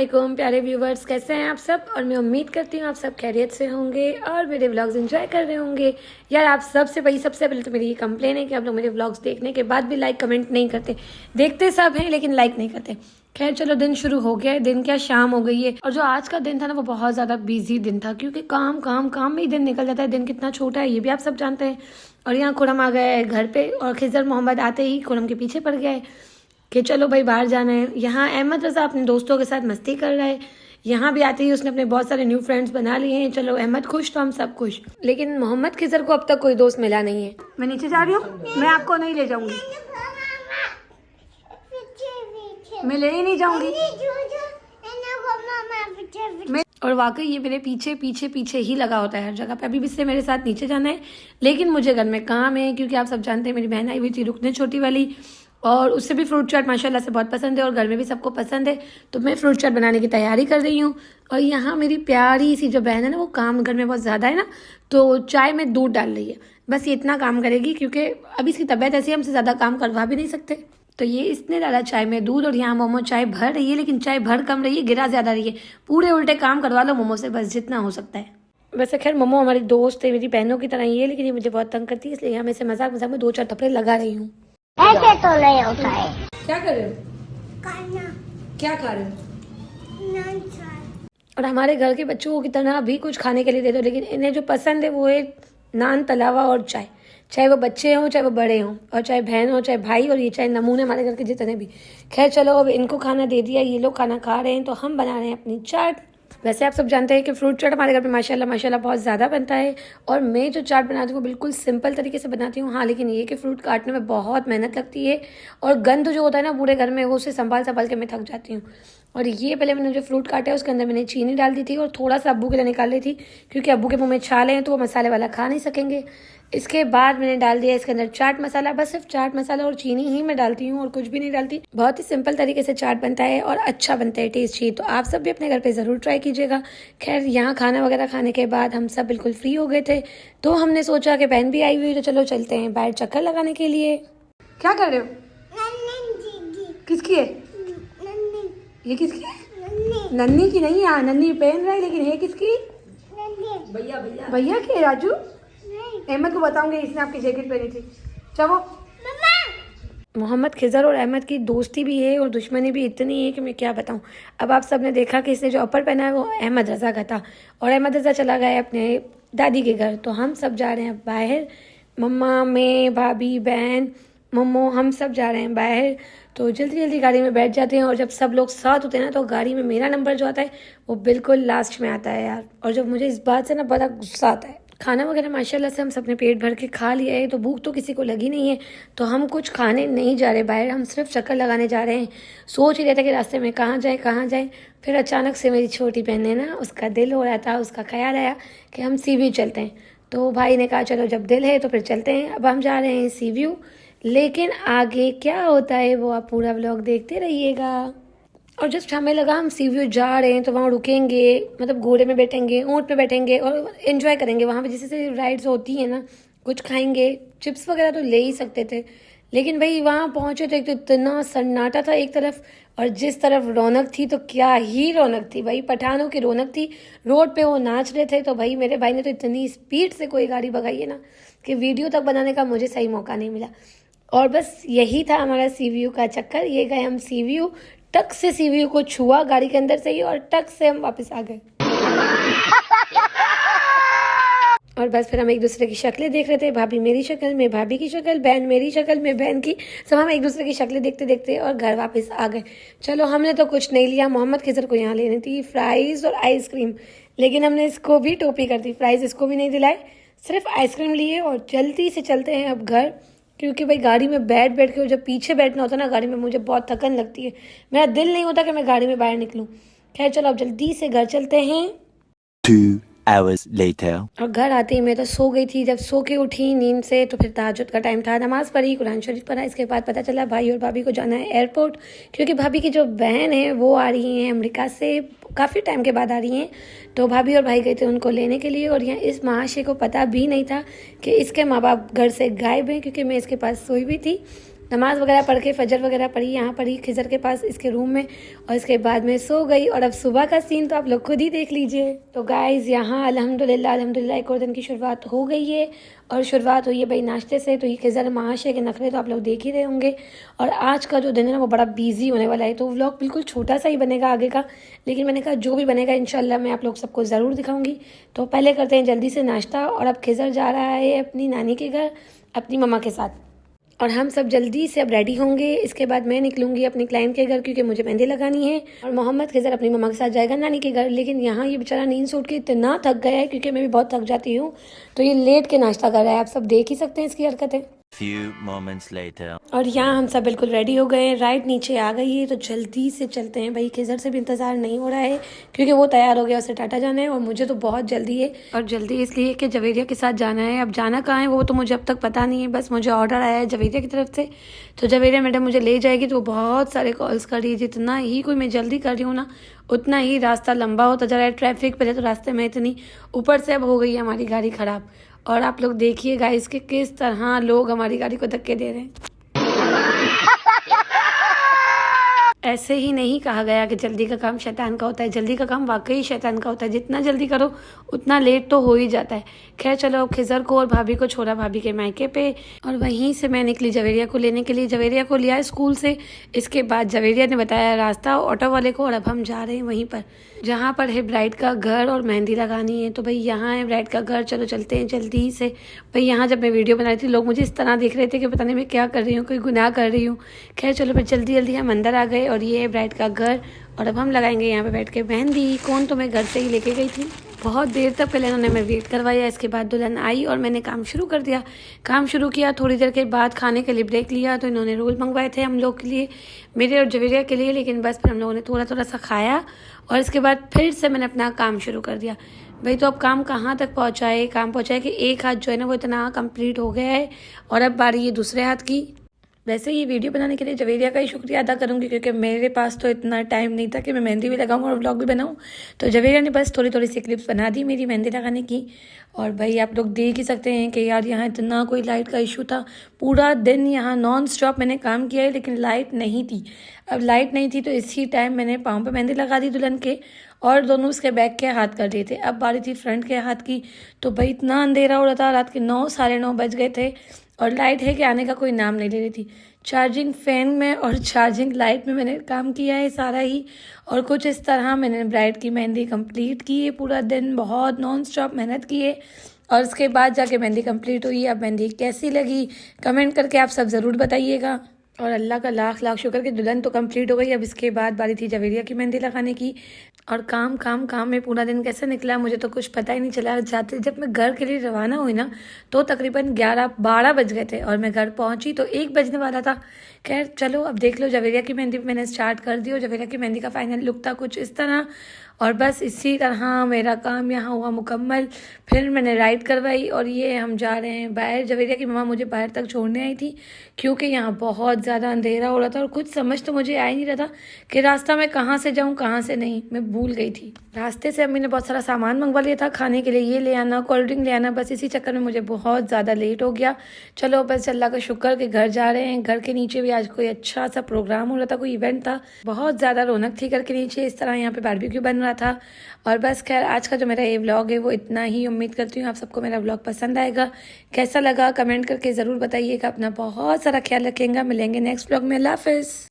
वालेकुम प्यारे व्यूवर्स, कैसे हैं आप सब। और मैं उम्मीद करती हूँ आप सब खैरियत से होंगे और मेरे व्लॉग्स एंजॉय कर रहे होंगे। यार आप सबसे सबसे पहले तो मेरी ये कंप्लेन है कि आप लोग मेरे व्लॉग्स देखने के बाद भी लाइक कमेंट नहीं करते। देखते सब हैं लेकिन लाइक नहीं करते। खैर चलो, दिन शुरू हो गया है, दिन क्या शाम हो गई है। और जो आज का दिन था ना वो बहुत ज़्यादा बिजी दिन था, क्योंकि काम काम काम में ही दिन निकल जाता है। दिन कितना छोटा है ये भी आप सब जानते हैं। और यहाँ खुरम आ गया है घर पे, और खिजर मोहम्मद आते ही खुरम के पीछे पड़ गया है कि चलो भाई बाहर जाना है। यहाँ अहमद रज़ा अपने दोस्तों के साथ मस्ती कर रहा है। यहाँ भी आते ही उसने अपने बहुत सारे न्यू फ्रेंड्स बना लिए हैं। चलो अहमद खुश तो हम सब खुश, लेकिन मोहम्मद खिजर को अब तक कोई दोस्त मिला नहीं है। मैं नीचे जा रही हूँ, मैं आपको नहीं ले जाऊंगी, मैं ले ही नहीं जाऊंगी। और वाकई ये मेरे पीछे पीछे पीछे ही लगा होता है हर जगह पे। अभी भी इससे मेरे साथ नीचे जाना है, लेकिन मुझे घर में काम है, क्योंकि आप सब जानते हैं मेरी बहन आई हुई थी रुकने, छोटी वाली, और उससे भी फ्रूट चाट माशाल्लाह से बहुत पसंद है और घर में भी सबको पसंद है। तो मैं फ्रूट चाट बनाने की तैयारी कर रही हूँ। और यहाँ मेरी प्यारी सी जो बहन है ना, वो काम घर में बहुत ज़्यादा है ना, तो चाय में दूध डाल रही है। बस ये इतना काम करेगी, क्योंकि अभी इसकी तबीयत ऐसी है, हमसे ज़्यादा काम करवा भी नहीं सकते। तो ये इसने डाला चाय में दूध, और यहाँ मोमो चाय भर रही है, लेकिन चाय भर कम रही है, गिरा ज़्यादा रही है। पूरे उल्टे काम करवा लो मोमो से, बस जितना हो सकता है। वैसे खैर मोमो हमारी दोस्त है, मेरी बहनों की तरह ही है, लेकिन ये मुझे बहुत तंग करती है, इसलिए यहाँ मैं से मजाक मजाक में 2-4 थप्पड़े लगा रही हूँ। ऐसे तो नहीं होता है। क्या कर रहे हो? खाना। क्या खा रहे हो? नान चाय। और हमारे घर के बच्चों की तरह भी कुछ खाने के लिए दे दो, लेकिन इन्हें जो पसंद है वो है नान, तलावा और चाय। चाहे वो बच्चे हों, चाहे वो बड़े हों, और चाहे बहन हो, चाहे भाई, और ये चाहे नमूने हमारे घर के जितने भी। खैर चलो, अब इनको खाना दे दिया, ये लोग खाना खा रहे हैं, तो हम बना रहे हैं अपनी चाट। वैसे आप सब जानते हैं कि फ्रूट चाट हमारे घर पे माशाल्लाह माशाल्लाह बहुत ज़्यादा बनता है। और मैं जो चाट बनाती हूँ वो बिल्कुल सिंपल तरीके से बनाती हूँ। हाँ, लेकिन ये कि फ्रूट काटने में बहुत मेहनत लगती है, और गंद जो होता है ना पूरे घर में, वो उसे संभाल के मैं थक जाती हूँ। और ये पहले मैंने जो फ्रूट काटा है उसके अंदर मैंने चीनी डाल दी थी, और थोड़ा सा अब्बू के लिए निकाल ली थी, क्योंकि अब्बू के मुँह में छाले हैं तो वो मसाले वाला खा नहीं सकेंगे। इसके बाद मैंने डाल दिया इसके अंदर चाट मसाला। बस सिर्फ चाट मसाला और चीनी ही मैं डालती हूँ और कुछ भी नहीं डालती। बहुत ही सिंपल तरीके से चाट बनता है और अच्छा बनता है, टेस्टी। तो आप सब भी अपने घर पे ज़रूर ट्राई कीजिएगा। खैर यहाँ खाना वगैरह खाने के बाद हम सब बिल्कुल फ्री हो गए थे, तो हमने सोचा कि बहन भी आई हुई, तो चलो चलते हैं बाहर चक्कर लगाने के लिए। क्या कर रहे हो? किसकी है ये? किसकी है? नन्नी की नहीं है, नन्नी पहन रहा है, लेकिन है किसकी? भैया की है। राजू अहमद को बताऊंगी, इसने आपकी जैकेट पहनी थी। चलो, मोहम्मद खिजर और अहमद की दोस्ती भी है और दुश्मनी भी इतनी है कि मैं क्या बताऊं। अब आप सब ने देखा कि इसने जो अपर पहना है वो अहमद रज़ा का था, और अहमद रज़ा चला गया है अपने दादी के घर। तो हम सब जा रहे हैं बाहर, मम्मा, मैं, भाभी, बहन, मम्मो, हम सब जा रहे हैं बाहर। तो जल्दी जल्दी गाड़ी में बैठ जाते हैं, और जब सब लोग साथ होते हैं ना, तो गाड़ी में मेरा नंबर जो आता है वो बिल्कुल लास्ट में आता है यार। और जब मुझे इस बात से ना बड़ा गुस्सा आता है। खाना वगैरह माशाल्लाह से हम सबने पेट भर के खा लिया है, तो भूख तो किसी को लगी नहीं है, तो हम कुछ खाने नहीं जा रहे बाहर, हम सिर्फ चक्कर लगाने जा रहे हैं। सोच ही रहे थे कि रास्ते में कहाँ जाए। फिर अचानक से मेरी छोटी बहन है ना, उसका दिल हो रहा था, उसका ख्याल आया कि हम सी व्यू चलते हैं। तो भाई ने कहा चलो जब दिल है तो फिर चलते हैं। अब हम जा रहे हैं सी व्यू, लेकिन आगे क्या होता है वो आप पूरा व्लॉग देखते रहिएगा। और जस्ट हमें लगा हम सी व्यू जा रहे हैं तो वहाँ रुकेंगे, मतलब घोड़े में बैठेंगे, ऊँट में बैठेंगे और एंजॉय करेंगे। वहाँ पे जैसे राइड्स होती हैं ना, कुछ खाएंगे, चिप्स वगैरह तो ले ही सकते थे। लेकिन भाई वहाँ पहुँचे तो एक तो इतना सन्नाटा था एक तरफ, और जिस तरफ रौनक थी तो क्या ही रौनक थी भाई, पठानों की रौनक थी। रोड पे वो नाच रहे थे, तो भाई मेरे भाई ने तो इतनी स्पीड से कोई गाड़ी भगाई है ना कि वीडियो तक बनाने का मुझे सही मौका नहीं मिला। और बस यही था हमारा सी व्यू का चक्कर। ये गए हम सी व्यू, टक से सी व्यू को छुआ गाड़ी के अंदर से ही, और टक से हम वापस आ गए। और बस फिर हम एक दूसरे की शक्लें देख रहे थे, भाभी मेरी शक्ल, मैं भाभी की शक्ल, बहन मेरी शक्ल, मैं बहन की, सब हम एक दूसरे की शक्लें देखते देखते और घर वापस आ गए। चलो हमने तो कुछ नहीं लिया, मोहम्मद खिजर को यहाँ लेनी थी फ्राइज़ और आइसक्रीम, लेकिन हमने इसको भी टोपी कर दी। फ्राइज़ इसको भी नहीं दिलाए, सिर्फ आइसक्रीम लिए, और जल्दी से चलते हैं अब घर, क्योंकि भाई गाड़ी में बैठ के जब पीछे बैठना होता है ना गाड़ी में, मुझे बहुत थकन लगती है, मेरा दिल नहीं होता कि मैं गाड़ी में बाहर निकलूं। खैर चलो अब जल्दी से घर चलते हैं। 2 hours later. और घर आते ही मैं तो सो गई थी। जब सो के उठी नींद से तो फिर तहज्जुद का टाइम था, नमाज़ पढ़ी, कुरान शरीफ पढ़ा। इसके बाद पता चला भाई और भाभी को जाना है एयरपोर्ट, क्योंकि भाभी की जो बहन है वो आ रही हैं अमेरिका से, काफ़ी टाइम के बाद आ रही हैं। तो भाभी और भाई गए थे उनको लेने के लिए, और यहाँ इस महाशय को पता भी नहीं था कि इसके माँ बाप घर से गायब हैं, क्योंकि मैं इसके पास सोई हुई थी। नमाज़ वगैरह पढ़ के फजर वगैरह पढ़ी, यहाँ पढ़ी खिज़र के पास इसके रूम में, और इसके बाद में सो गई। और अब सुबह का सीन तो आप लोग खुद ही देख लीजिए। तो गाइज़ यहाँ अल्हम्दुलिल्लाह एक और दिन की शुरुआत हो गई है, और शुरुआत हुई है भाई नाश्ते से। तो ये खिज़र माशे के नखरे तो आप लोग देख ही रहे होंगे। और आज का जो दिन है ना वो बड़ा बिजी होने वाला है, तो व्लॉग बिल्कुल छोटा सा ही बनेगा आगे का, लेकिन मैंने कहा जो भी बनेगा इंशाल्लाह मैं आप लोग सबको ज़रूर दिखाऊंगी। तो पहले करते हैं जल्दी से नाश्ता, और अब खिज़र जा रहा है अपनी नानी के घर अपनी मम्मा के साथ, और हम सब जल्दी से अब रेडी होंगे। इसके बाद मैं निकलूंगी अपनी क्लाइंट के घर, क्योंकि मुझे मेहंदी लगानी है, और मोहम्मद खिज़र अपनी मम्मा के साथ जाएगा नानी के घर। लेकिन यहाँ ये बेचारा नींद से उठ के इतना थक गया है, क्योंकि मैं भी बहुत थक जाती हूँ, तो ये लेट के नाश्ता कर रहा है। आप सब देख ही सकते हैं इसकी हरकतें। Few moments later. और यहाँ हम सब बिल्कुल रेडी हो गए हैं, राइड नीचे आ गई है, तो जल्दी से चलते हैं भाई। खिज़र से भी इंतज़ार नहीं हो रहा है, क्योंकि वो तैयार हो गया, उसे टाटा जाना है, और मुझे तो बहुत जल्दी है। और जल्दी इसलिए कि जवेरिया के साथ जाना है। अब जाना कहाँ है वो तो मुझे अब तक पता नहीं है, बस मुझे ऑर्डर आया है जवेरिया की तरफ से। तो जवेरिया मैडम मुझे ले जाएगी, तो वो बहुत सारे कॉल्स कर रही है। जितना ही कोई मैं जल्दी कर रही हूँ ना, उतना ही रास्ता लंबा होता जा रहा है। ट्रैफिक पहले तो रास्ते में इतनी, ऊपर से अब हो गई है हमारी गाड़ी ख़राब। और आप लोग देखिए गाइस कि किस तरह लोग हमारी गाड़ी को धक्के दे रहे हैं। ऐसे ही नहीं कहा गया कि जल्दी का काम शैतान का होता है। जल्दी का काम वाकई शैतान का होता है। जितना जल्दी करो उतना लेट तो हो ही जाता है। खैर चलो, अब खिज़र को और भाभी को छोड़ा भाभी के मायके पे, और वहीं से मैं निकली जवेरिया को लेने के लिए। जवेरिया को लिया स्कूल से, इसके बाद जवेरिया ने बताया रास्ता ऑटो वाले को, और अब हम जा रहे हैं वहीं पर जहाँ पर है ब्राइड का घर और मेहंदी लगानी है। तो भाई यहाँ है ब्राइड का घर, चलो चलते हैं जल्दी से। भाई यहाँ जब मैं वीडियो बना रही थी लोग मुझे इस तरह देख रहे थे कि पता नहीं मैं क्या कर रही हूँ, कोई गुनाह कर रही हूँ। खैर चलो फिर जल्दी जल्दी हम अंदर आ गए, और ये है ब्राइड का घर, और अब हम लगाएंगे यहाँ पे बैठ के मेहंदी। कौन तो मैं घर से ही लेके गई थी, बहुत देर तक पहले उन्होंने मैं वेट करवाया। इसके बाद दुल्हन आई और मैंने काम शुरू कर दिया। काम शुरू किया, थोड़ी देर के बाद खाने के लिए ब्रेक लिया, तो इन्होंने रोल मंगवाए थे हम लोग के लिए, मेरे और जवेरिया के लिए। लेकिन बस फिर हम लोगों ने थोड़ा थोड़ा सा खाया, और इसके बाद फिर से मैंने अपना काम शुरू कर दिया। भाई तो अब काम कहाँ तक पहुँचा है, काम पहुँचा है कि एक हाथ जो है ना वो इतना कंप्लीट हो गया है, और अब बारी ये दूसरे हाथ की। वैसे ये वीडियो बनाने के लिए जवेरिया का ही शुक्रिया अदा करूँगी, क्योंकि मेरे पास तो इतना टाइम नहीं था कि मैं मेहंदी भी लगाऊँ और व्लॉग भी बनाऊँ। तो जवेरिया ने बस थोड़ी थोड़ी सी क्लिप्स बना दी मेरी मेहंदी लगाने की। और भाई आप लोग देख ही सकते हैं कि यार यहाँ इतना कोई लाइट का इशू था। पूरा दिन यहाँ नॉन स्टॉप मैंने काम किया है, लेकिन लाइट नहीं थी। अब लाइट नहीं थी तो इसी टाइम मैंने पाँव पे मेहंदी लगा दी दुल्हन के, और दोनों उसके बैक के हाथ कर दिए थे। अब बारी थी फ्रंट के हाथ की। तो भाई इतना अंधेरा हो रहा था, रात के 9 साढ़े 9 बज गए थे, और लाइट है कि आने का कोई नाम नहीं ले रही थी। चार्जिंग फ़ैन में और चार्जिंग लाइट में मैंने काम किया है सारा ही, और कुछ इस तरह मैंने ब्राइड की मेहंदी कंप्लीट की है। पूरा दिन बहुत नॉन स्टॉप मेहनत की है, और उसके बाद जाके मेहंदी कंप्लीट हुई। अब मेहंदी कैसी लगी कमेंट करके आप सब ज़रूर बताइएगा। और अल्लाह का लाख लाख शुक्र कि दुल्हन तो कंप्लीट हो गई। अब इसके बाद बारी थी जवेरिया की मेहंदी लगाने की, और काम काम काम में पूरा दिन कैसे निकला मुझे तो कुछ पता ही नहीं चला। जाते जब मैं घर के लिए रवाना हुई ना, तो तकरीबन 11-12 बज गए थे, और मैं घर पहुंची तो 1 बजने वाला था। खैर चलो, अब देख लो जवेरिया की मेहंदी मैंने स्टार्ट कर दी, और जवेरिया की मेहंदी का फाइनल लुक था कुछ इस तरह। और बस इसी तरह मेरा काम यहाँ हुआ मुकम्मल। फिर मैंने राइड करवाई, और ये हम जा रहे हैं बाहर। जवेरिया की मम्मा मुझे बाहर तक छोड़ने आई थी, क्योंकि यहाँ बहुत ज़्यादा अंधेरा हो रहा था, और कुछ समझ तो मुझे आ ही नहीं रहा था कि रास्ता मैं कहाँ से जाऊँ कहाँ से नहीं, मैं भूल गई थी। रास्ते से अम्मी ने बहुत सारा सामान मंगवा लिया था खाने के लिए, ये ले आना, कोल्ड ड्रिंक ले आना। बस इसी चक्कर में मुझे बहुत ज़्यादा लेट हो गया। चलो बस अल्लाह का शुक्र कि घर जा रहे हैं। घर के नीचे भी आज कोई अच्छा सा प्रोग्राम हो रहा था, कोई इवेंट था, बहुत ज़्यादा रौनक थी घर के नीचे। इस तरह यहाँ पे बारबेक्यू बन रहा था। और बस खैर आज का जो मेरा ये व्लॉग है वो इतना ही। उम्मीद करती हूँ आप सबको मेरा व्लॉग पसंद आएगा। कैसा लगा कमेंट करके ज़रूर बताइएगा। अपना बहुत सारा ख्याल रखेंगे। मिलेंगे नेक्स्ट व्लॉग में। अल्लाह हाफ़िज़।